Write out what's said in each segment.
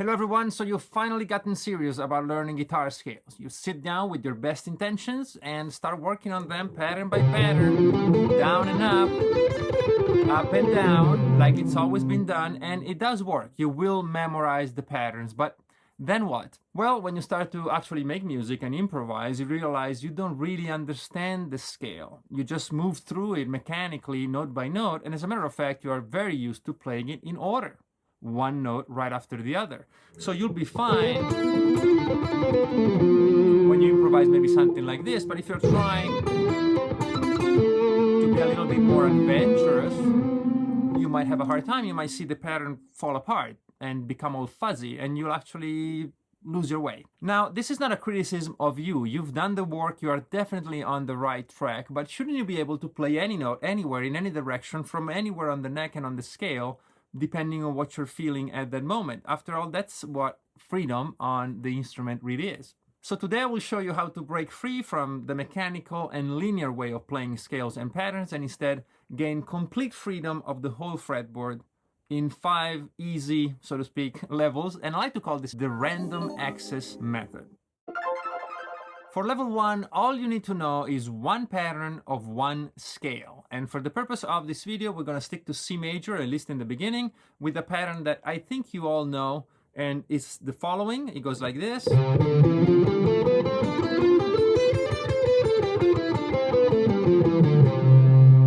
Hello everyone, so you've finally gotten serious about learning guitar scales. You sit down with your best intentions and start working on them pattern by pattern, down and up and down, like it's always been done, and it does work. You will memorize the patterns, but then what? Well, when you start to actually make music and improvise, you realize you don't really understand the scale. You just move through it mechanically, note by note, and as a matter of fact, you are very used to playing it in order. One note right after the other. So you'll be fine when you improvise maybe something like this, but if you're trying to be a little bit more adventurous, you might have a hard time. You might see the pattern fall apart and become all fuzzy, and you'll actually lose your way. Now, this is not a criticism of you. You've done the work, you are definitely on the right track, but shouldn't you be able to play any note, anywhere, in any direction, from anywhere on the neck and on the scale, depending on what you're feeling at that moment? After all, that's what freedom on the instrument really is. So today I will show you how to break free from the mechanical and linear way of playing scales and patterns and instead gain complete freedom of the whole fretboard in 5 easy, so to speak, levels. And I like to call this the random access method. For level 1, all you need to know is one pattern of one scale. And for the purpose of this video, we're going to stick to C major, at least in the beginning, with a pattern that I think you all know, and it's the following. It goes like this. If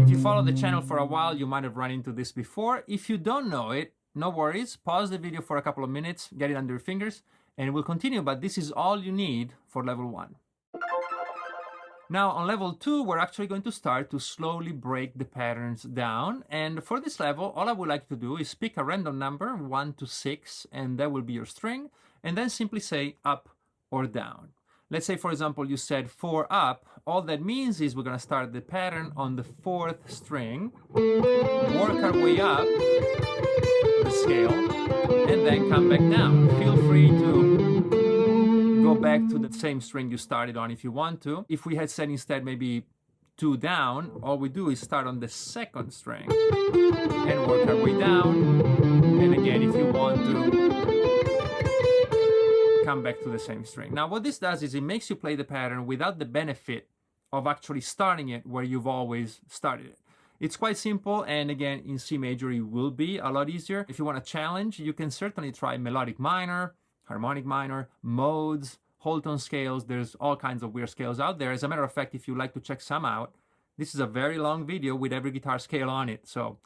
you follow the channel for a while, you might have run into this before. If you don't know it, no worries. Pause the video for a couple of minutes, get it under your fingers, and we'll continue, but this is all you need for level 1. Now on level 2, we're actually going to start to slowly break the patterns down. And for this level, all I would like to do is pick a random number, 1 to 6, and that will be your string, and then simply say up or down. Let's say, for example, you said 4 up. All that means is we're going to start the pattern on the 4th string, work our way up the scale, and then come back down. Feel free to go back to the same string you started on if you want to. If we had said instead maybe 2 down, all we do is start on the 2nd string and work our way down. And again, if you want to, come back to the same string. Now what this does is it makes you play the pattern without the benefit of actually starting it where you've always started it. It's quite simple, and again, in C major it will be a lot easier. If you want a challenge, you can certainly try melodic minor, harmonic minor, modes, whole tone scales. There's all kinds of weird scales out there. As a matter of fact, if you like to check some out, this is a very long video with every guitar scale on it. So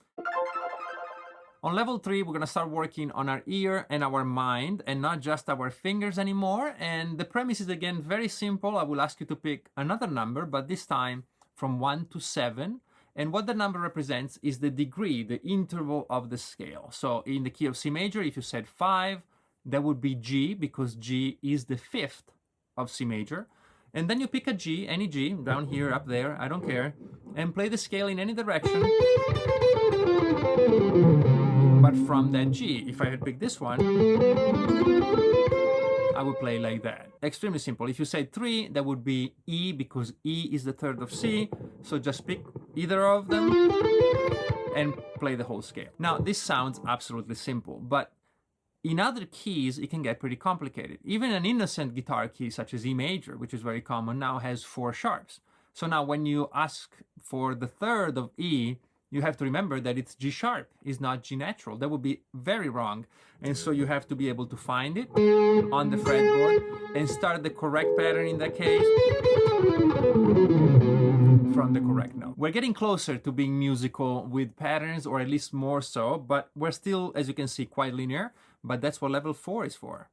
on level 3, we're going to start working on our ear and our mind and not just our fingers anymore. And the premise is, again, very simple. I will ask you to pick another number, but this time from 1 to 7. And what the number represents is the degree, the interval of the scale. So in the key of C major, if you said 5, that would be G, because G is the 5th of C major. And then you pick a G, any G, down here, up there, I don't care, and play the scale in any direction, but from that G. If I had picked this one, I would play like that. Extremely simple. If you say 3, that would be E, because E is the 3rd of C, so just pick either of them and play the whole scale. Now, this sounds absolutely simple, but in other keys, it can get pretty complicated. Even an innocent guitar key such as E major, which is very common now, has 4 sharps. So now when you ask for the 3rd of E, you have to remember that it's G sharp, it's not G natural. That would be very wrong. And so you have to be able to find it on the fretboard and start the correct pattern in that case from the correct note. We're getting closer to being musical with patterns, or at least more so, but we're still, as you can see, quite linear. But that's what level 4 is for.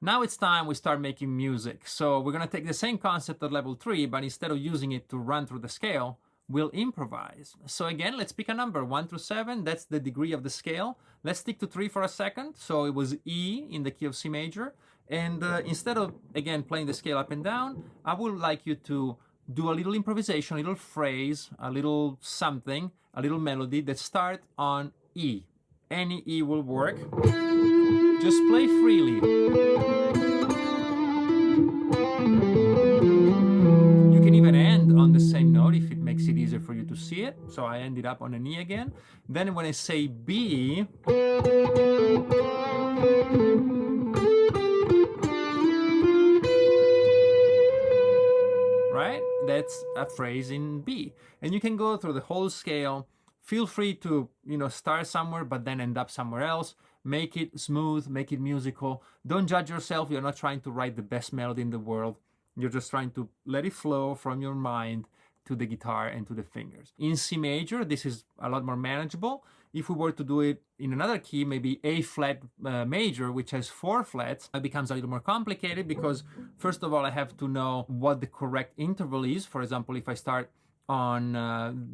Now it's time we start making music. So we're going to take the same concept of level 3, but instead of using it to run through the scale, we'll improvise. So again, let's pick a number, 1 through 7. That's the degree of the scale. Let's stick to 3 for a second. So it was E in the key of C major. And instead of, again, playing the scale up and down, I would like you to do a little improvisation, a little phrase, a little something, a little melody that starts on E. Any E will work. Just play freely. You can even end on the same note if it makes it easier for you to see it. So I ended up on an E again. Then when I say B, that's a phrase in B. And you can go through the whole scale. Feel free to, start somewhere, but then end up somewhere else. Make it smooth, make it musical. Don't judge yourself. You're not trying to write the best melody in the world. You're just trying to let it flow from your mind to the guitar and to the fingers. In C major, this is a lot more manageable. If we were to do it in another key, maybe A flat major, which has 4 flats, it becomes a little more complicated because first of all, I have to know what the correct interval is. For example, if I start on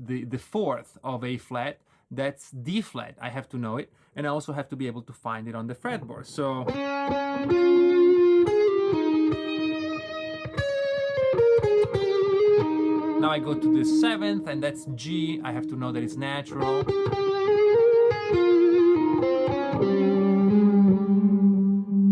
the fourth of A flat, that's D flat. I have to know it, and I also have to be able to find it on the fretboard. So now I go to the 7th, and that's G. I have to know that it's natural.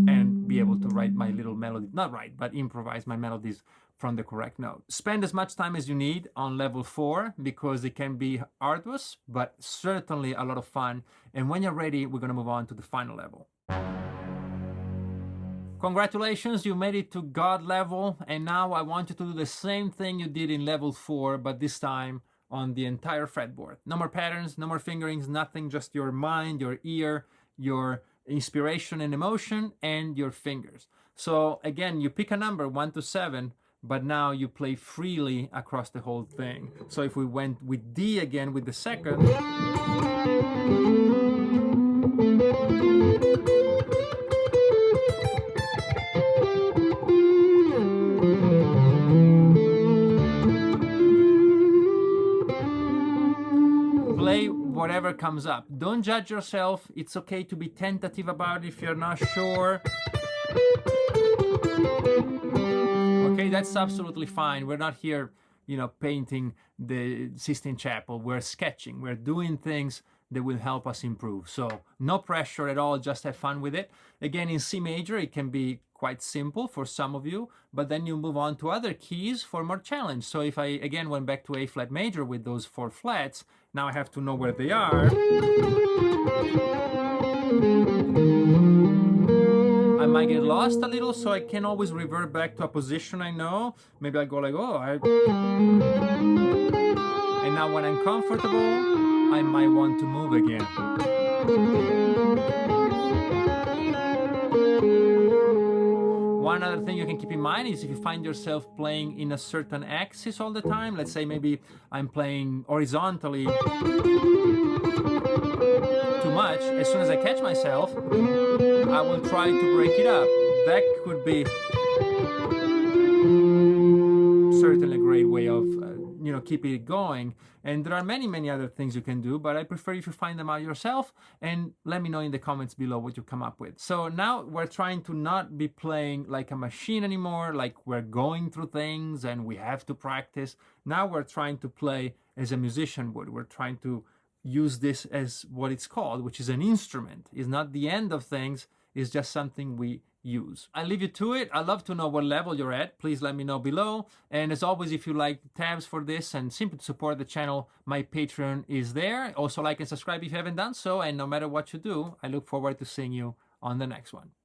And be able to write my little melody, not write, but improvise my melodies from the correct note. Spend as much time as you need on level 4 because it can be arduous, but certainly a lot of fun. And when you're ready, we're going to move on to the final level. Congratulations, you made it to God level, and now I want you to do the same thing you did in level 4, but this time on the entire fretboard. No more patterns, no more fingerings, nothing, just your mind, your ear, your inspiration and emotion, and your fingers. So again, you pick a number 1 to 7, but now you play freely across the whole thing. So if we went with D again with the second, play whatever comes up. Don't judge yourself. It's okay to be tentative about it if you're not sure. Okay, that's absolutely fine. We're not here, painting the Sistine Chapel. We're sketching. We're doing things that will help us improve. So no pressure at all. Just have fun with it. Again, in C major, it can be quite simple for some of you, but then you move on to other keys for more challenge. So if I, again, went back to A flat major with those 4 flats, now I have to know where they are. I might get lost a little, so I can always revert back to a position I know. Maybe I go like, and now when I'm comfortable, I might want to move again. One other thing you can keep in mind is if you find yourself playing in a certain axis all the time, let's say maybe I'm playing horizontally too much, as soon as I catch myself, I will try to break it up. That could be certainly a great way of keeping it going. And there are many other things you can do, but I prefer if you find them out yourself and let me know in the comments below what you come up with. So now we're trying to not be playing like a machine anymore, like we're going through things and we have to practice. Now we're trying to play as a musician would. We're trying to use this as what it's called, which is an instrument. It's not the end of things, it's just something we use. I leave you to it. I'd love to know what level you're at. Please let me know below. And as always, if you like tabs for this and simply to support the channel, my Patreon is there. Also like and subscribe if you haven't done so. And no matter what you do, I look forward to seeing you on the next one.